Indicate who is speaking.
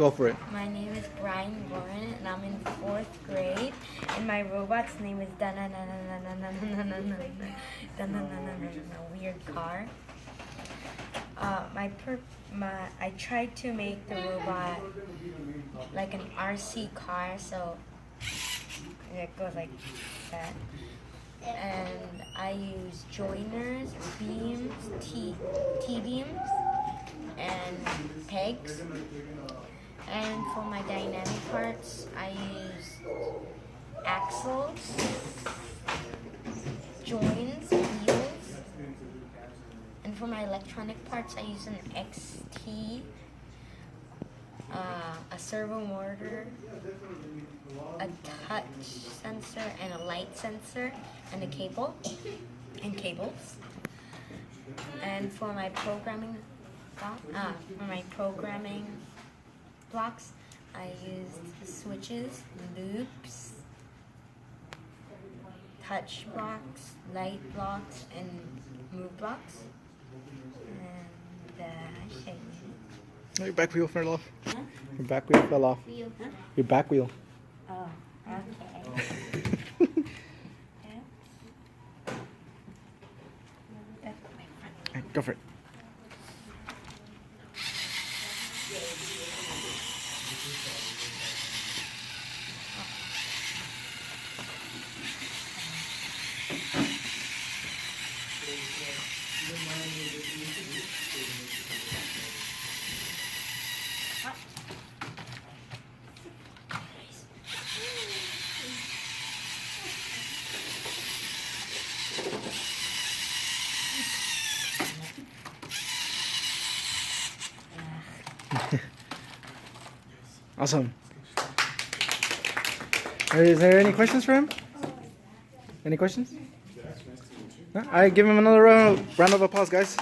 Speaker 1: Go for it.
Speaker 2: My name is Brian Warren, and I'm in 4th grade. And my robot's name is Weird Car. I tried to make the robot like an RC car, so it goes like that. And I use joiners, beams, T-beams, and pegs. And for my dynamic parts, I use axles, joins, wheels. And for my electronic parts, I use an XT, a servo motor, a touch sensor, and a light sensor, and a cable, and cables. And for my programming blocks, I used switches, loops, touch blocks, light blocks, and move blocks. And
Speaker 1: Your back wheel fell off.
Speaker 2: Huh?
Speaker 1: Your back wheel fell off.
Speaker 2: Wheel, huh?
Speaker 1: Your back wheel.
Speaker 2: Oh, okay.
Speaker 1: Alright, go for it. Awesome. Is there any questions for him? Any questions? No? All right, give him another round of applause, guys.